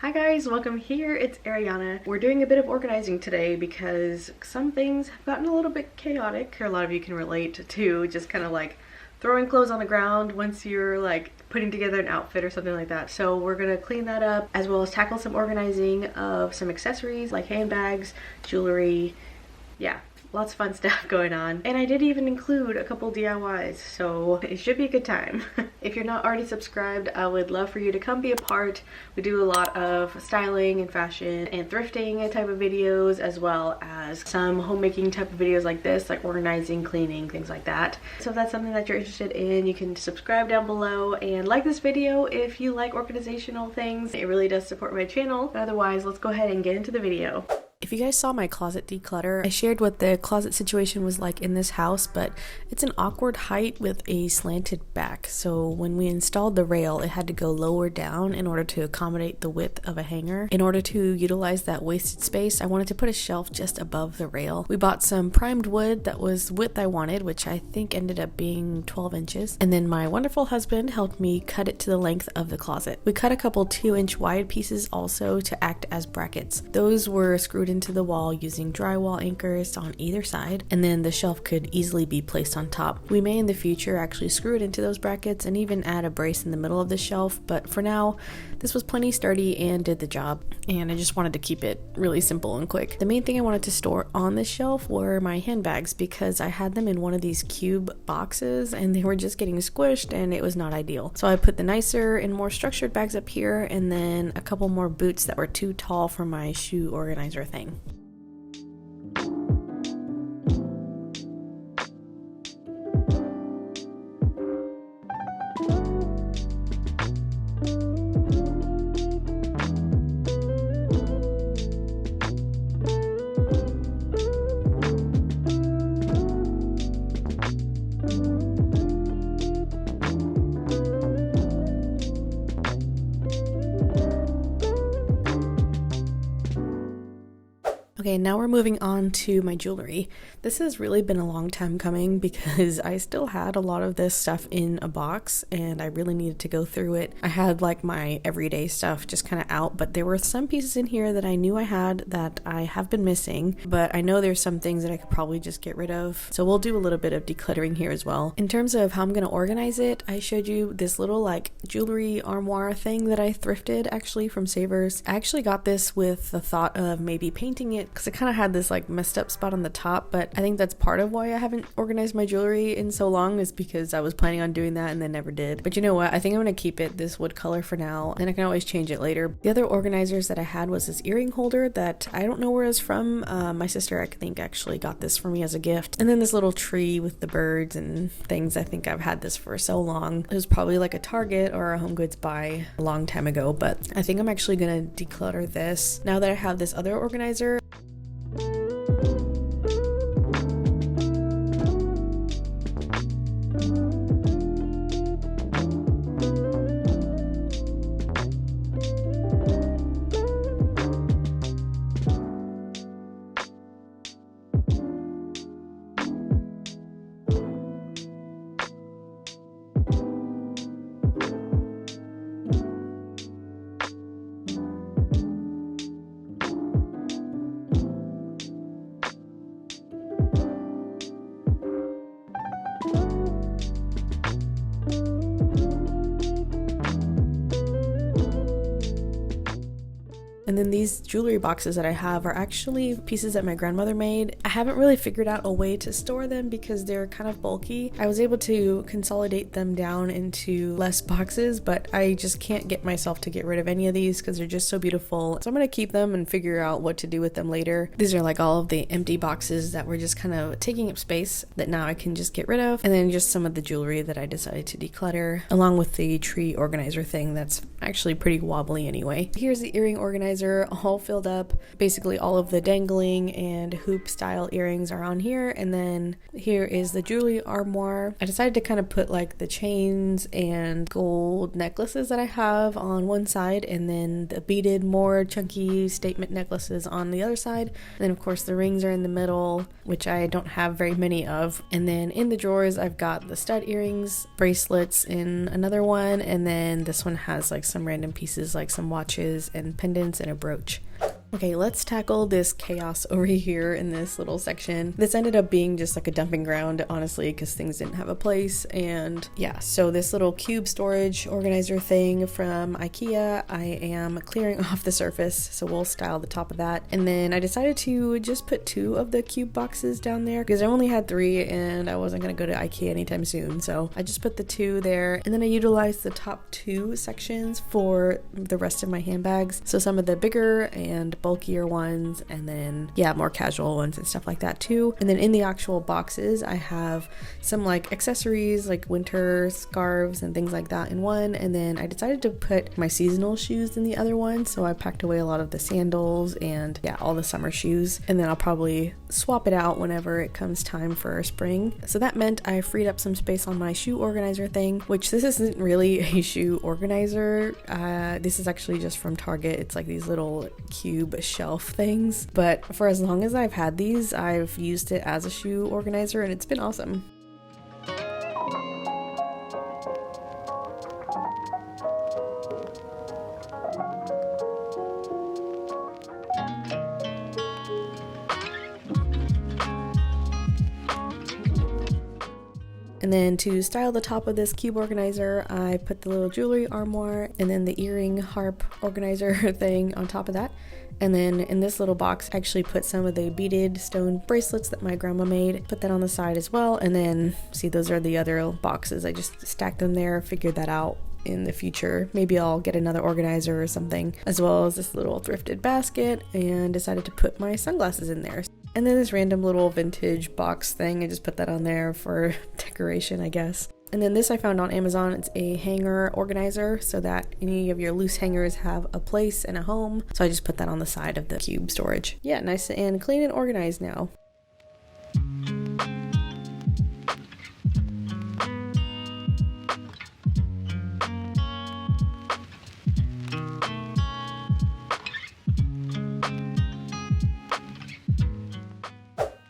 Hi guys, welcome here. It's Ariana. We're doing a bit of organizing today because some things have gotten a little bit chaotic. A lot of you can relate to just kind of like throwing clothes on the ground once you're like putting together an outfit or something like that. So we're gonna clean that up as well as tackle some organizing of some accessories like handbags, jewelry, yeah. Lots of fun stuff going on. And I did even include a couple DIYs, so it should be a good time. If you're not already subscribed, I would love for you to come be a part. We do a lot of styling and fashion and thrifting type of videos, as well as some homemaking type of videos like this, like organizing, cleaning, things like that. So if that's something that you're interested in, you can subscribe down below and like this video if you like organizational things. It really does support my channel. But otherwise, let's go ahead and get into the video. If you guys saw my closet declutter, I shared what the closet situation was like in this house, but it's an awkward height with a slanted back. So when we installed the rail, it had to go lower down in order to accommodate the width of a hanger. In order to utilize that wasted space, I wanted to put a shelf just above the rail. We bought some primed wood that was width I wanted, which I think ended up being 12 inches. And then my wonderful husband helped me cut it to the length of the closet. We cut a couple 2-inch wide pieces also to act as brackets. Those were screwed into the wall using drywall anchors on either side, and then the shelf could easily be placed on top. We may in the future actually screw it into those brackets and even add a brace in the middle of the shelf, but for now this was plenty sturdy and did the job, and I just wanted to keep it really simple and quick. The main thing I wanted to store on this shelf were my handbags because I had them in one of these cube boxes and they were just getting squished and it was not ideal. So I put the nicer and more structured bags up here, and then a couple more boots that were too tall for my shoe organizer thing. Okay, now we're moving on to my jewelry. This has really been a long time coming because I still had a lot of this stuff in a box and I really needed to go through it. I had like my everyday stuff just kind of out, but there were some pieces in here that I knew I had that I have been missing, but I know there's some things that I could probably just get rid of. So we'll do a little bit of decluttering here as well. In terms of how I'm going to organize it, I showed you this little like jewelry armoire thing that I thrifted actually from Savers. I actually got this with the thought of maybe painting it because it kind of had this like messed up spot on the top, but I think that's part of why I haven't organized my jewelry in so long, is because I was planning on doing that and then never did. But you know what, I think I'm going to keep it this wood color for now, and I can always change it later. The other organizers that I had was this earring holder that I don't know where it's from. My sister I think actually got this for me as a gift, and then this little tree with the birds and things. I think I've had this for so long. It was probably like a Target or a Home Goods buy a long time ago, but I think I'm actually going to declutter this now that I have this other organizer. And then these jewelry boxes that I have are actually pieces that my grandmother made. I haven't really figured out a way to store them because they're kind of bulky. I was able to consolidate them down into less boxes, but I just can't get myself to get rid of any of these because they're just so beautiful. So I'm gonna keep them and figure out what to do with them later. These are like all of the empty boxes that were just kind of taking up space that now I can just get rid of. And then just some of the jewelry that I decided to declutter, along with the tree organizer thing that's actually pretty wobbly anyway. Here's the earring organizer organizer all filled up. Basically all of the dangling and hoop style earrings are on here, and then here is the jewelry armoire. I decided to kind of put like the chains and gold necklaces that I have on one side, and then the beaded, more chunky statement necklaces on the other side. And then of course the rings are in the middle, which I don't have very many of. And then in the drawers I've got the stud earrings, bracelets in another one, and then this one has like some random pieces like some watches and pendants and a brooch. Okay, let's tackle this chaos over here in this little section. This ended up being just like a dumping ground, honestly, because things didn't have a place. And yeah, so this little cube storage organizer thing from IKEA, I am clearing off the surface, so we'll style the top of that. And then I decided to just put 2 of the cube boxes down there because I only had 3 and I wasn't gonna go to IKEA anytime soon, so I just put the 2 there. And then I utilized the top 2 sections for the rest of my handbags, so some of the bigger and bulkier ones, and then yeah, more casual ones and stuff like that too. And then in the actual boxes I have some like accessories like winter scarves and things like that in one, and then I decided to put my seasonal shoes in the other one, so I packed away a lot of the sandals and yeah, all the summer shoes, and then I'll probably swap it out whenever it comes time for spring. So that meant I freed up some space on my shoe organizer thing, which this isn't really a shoe organizer. This is actually just from Target. It's like these little cube shelf things, but for as long as I've had these, I've used it as a shoe organizer and it's been awesome. And then to style the top of this cube organizer, I put the little jewelry armoire and then the earring harp organizer thing on top of that. And then in this little box, I actually put some of the beaded stone bracelets that my grandma made, put that on the side as well. And then see, those are the other boxes. I just stacked them there, figured that out in the future. Maybe I'll get another organizer or something, as well as this little thrifted basket, and decided to put my sunglasses in there. And then this random little vintage box thing, I just put that on there for decoration, I guess. And then this I found on Amazon. It's a hanger organizer so that any of your loose hangers have a place and a home. So I just put that on the side of the cube storage. Yeah, nice and clean and organized now.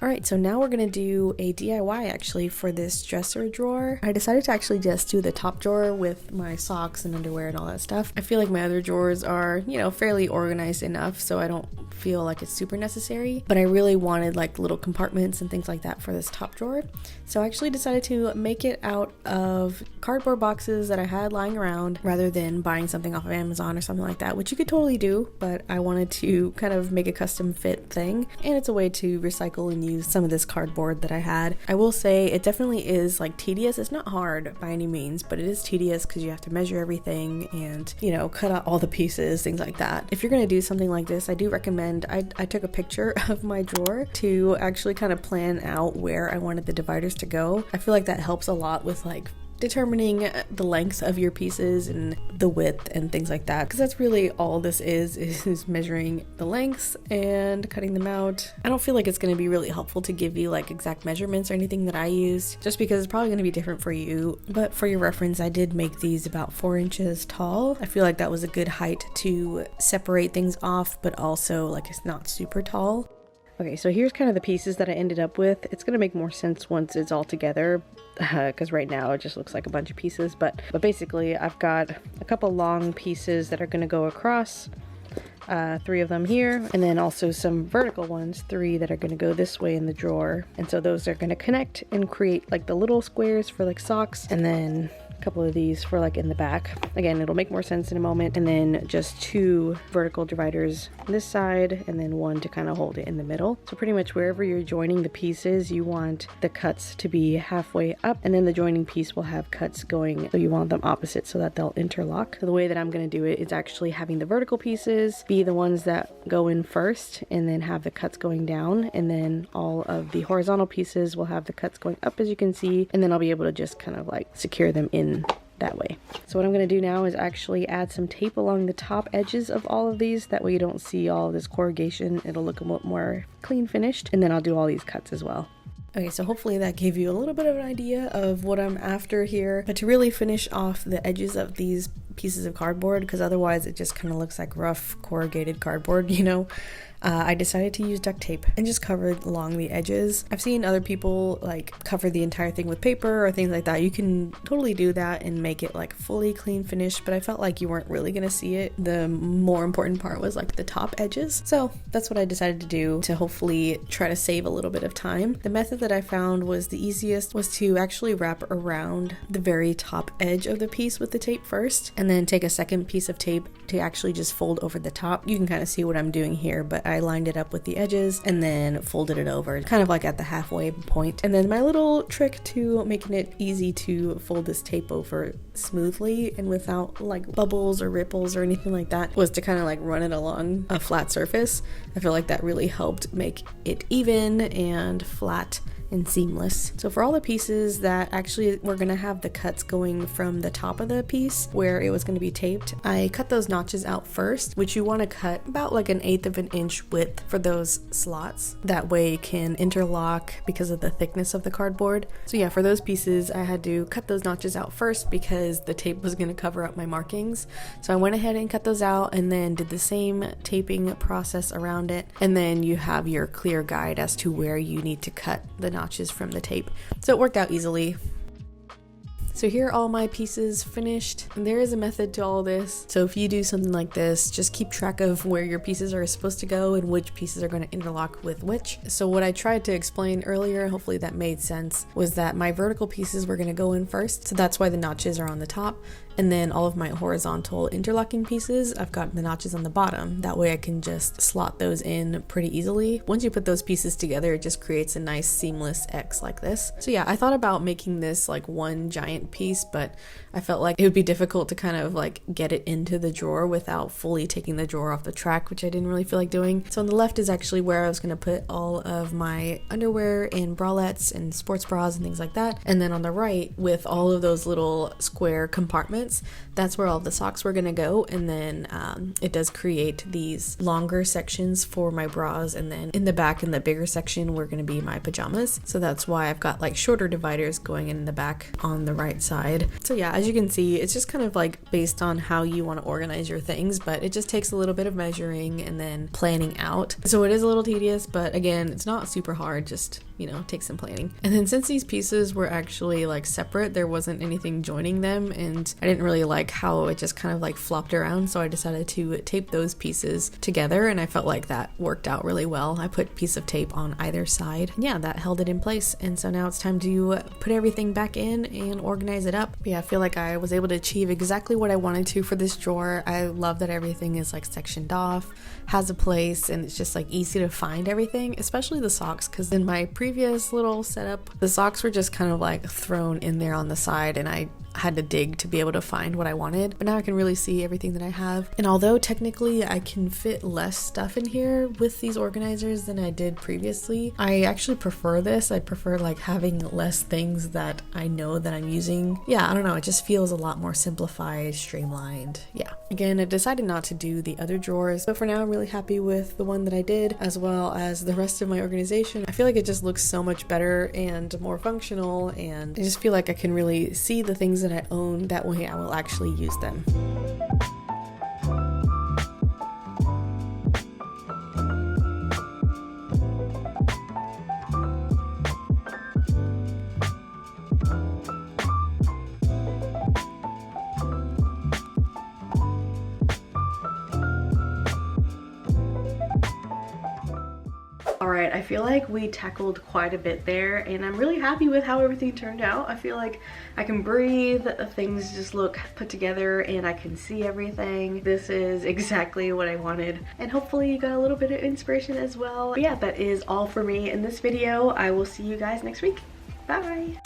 Alright, so now we're gonna do a DIY actually for this dresser drawer. I decided to actually just do the top drawer with my socks and underwear and all that stuff. I feel like my other drawers are, you know, fairly organized enough, so I don't feel like it's super necessary, but I really wanted like little compartments and things like that for this top drawer. So I actually decided to make it out of cardboard boxes that I had lying around rather than buying something off of Amazon or something like that, which you could totally do, but I wanted to kind of make a custom fit thing, and it's a way to recycle and use some of this cardboard that I had. I will say it definitely is like tedious. It's not hard by any means, but it is tedious because you have to measure everything and, you know, cut out all the pieces, things like that. If you're going to do something like this, I do recommend, I took a picture of my drawer to actually kind of plan out where I wanted the dividers to go. I feel like that helps a lot with like determining the length of your pieces and the width and things like that, because that's really all this is measuring the lengths and cutting them out. I don't feel like it's going to be really helpful to give you like exact measurements or anything that I used, just because it's probably going to be different for you, but for your reference I did make these about 4 inches tall. I feel like that was a good height to separate things off, but also like it's not super tall. Okay, so here's kind of the pieces that I ended up with. It's going to make more sense once it's all together, because right now it just looks like a bunch of pieces, but basically I've got a couple long pieces that are going to go across, 3 of them here, and then also some vertical ones, 3 that are going to go this way in the drawer. And so those are going to connect and create like the little squares for like socks, and then a couple of these for like in the back. Again, it'll make more sense in a moment. And then just 2 vertical dividers on this side, and then 1 to kind of hold it in the middle. So pretty much wherever you're joining the pieces, you want the cuts to be halfway up, and then the joining piece will have cuts going, so you want them opposite so that they'll interlock. So the way that I'm going to do it is actually having the vertical pieces be the ones that go in first, and then have the cuts going down, and then all of the horizontal pieces will have the cuts going up, as you can see, and then I'll be able to just kind of like secure them in that way. So what I'm going to do now is actually add some tape along the top edges of all of these. That way you don't see all of this corrugation. It'll look a lot more clean finished. And then I'll do all these cuts as well. Okay, so hopefully that gave you a little bit of an idea of what I'm after here. But to really finish off the edges of these pieces of cardboard, because otherwise it just kind of looks like rough corrugated cardboard, you know, I decided to use duct tape and just cover along the edges. I've seen other people like cover the entire thing with paper or things like that. You can totally do that and make it like fully clean finish, but I felt like you weren't really gonna see it. The more important part was like the top edges. So that's what I decided to do to hopefully try to save a little bit of time. The method that I found was the easiest was to actually wrap around the very top edge of the piece with the tape first, and then take a second piece of tape to actually just fold over the top. You can kind of see what I'm doing here, but I lined it up with the edges and then folded it over kind of like at the halfway point. And then my little trick to making it easy to fold this tape over smoothly and without like bubbles or ripples or anything like that was to kind of like run it along a flat surface. I feel like that really helped make it even and flat and seamless. So for all the pieces that actually were going to have the cuts going from the top of the piece where it was going to be taped, I cut those notches out first, which you want to cut about like 1/8 of an inch width for those slots. That way it can interlock because of the thickness of the cardboard. So yeah, for those pieces I had to cut those notches out first because the tape was going to cover up my markings. So I went ahead and cut those out and then did the same taping process around it, and then you have your clear guide as to where you need to cut the notches from the tape. So it worked out easily. So here are all my pieces finished. And there is a method to all this. So if you do something like this, just keep track of where your pieces are supposed to go and which pieces are going to interlock with which. So what I tried to explain earlier, hopefully that made sense, was that my vertical pieces were going to go in first. So that's why the notches are on the top. And then all of my horizontal interlocking pieces, I've got the notches on the bottom. That way I can just slot those in pretty easily. Once you put those pieces together, it just creates a nice seamless X like this. So yeah, I thought about making this like one giant piece, but I felt like it would be difficult to kind of like get it into the drawer without fully taking the drawer off the track, which I didn't really feel like doing. So on the left is actually where I was going to put all of my underwear and bralettes and sports bras and things like that. And then on the right, with all of those little square compartments, that's where all the socks were gonna go. And then it does create these longer sections for my bras, and then in the back in the bigger section were gonna be my pajamas. So that's why I've got like shorter dividers going in the back on the right side. So yeah, as you can see, it's just kind of like based on how you want to organize your things, but it just takes a little bit of measuring and then planning out. So it is a little tedious, but again, it's not super hard, just, you know, take some planning. And then since these pieces were actually like separate, there wasn't anything joining them, and I didn't really like how it just kind of like flopped around, so I decided to tape those pieces together, and I felt like that worked out really well. I put a piece of tape on either side. Yeah, that held it in place, and so now it's time to put everything back in and organize it up. But yeah, I feel like I was able to achieve exactly what I wanted to for this drawer. I love that everything is like sectioned off, has a place, and it's just like easy to find everything, especially the socks, because in my previous little setup, the socks were just kind of like thrown in there on the side, and I had to dig to be able to find what I wanted, but now I can really see everything that I have. And although technically I can fit less stuff in here with these organizers than I did previously, I actually prefer this. I prefer like having less things that I know that I'm using. Yeah, I don't know, it just feels a lot more simplified, streamlined. Yeah, again, I decided not to do the other drawers, but for now I'm really happy with the one that I did, as well as the rest of my organization. I feel like it just looks so much better and more functional, and I just feel like I can really see the things that I own. That way I will actually use them. Alright, I feel like we tackled quite a bit there, and I'm really happy with how everything turned out. I feel like I can breathe, things just look put together, and I can see everything. This is exactly what I wanted, and hopefully you got a little bit of inspiration as well. But yeah, that is all for me in this video. I will see you guys next week. Bye!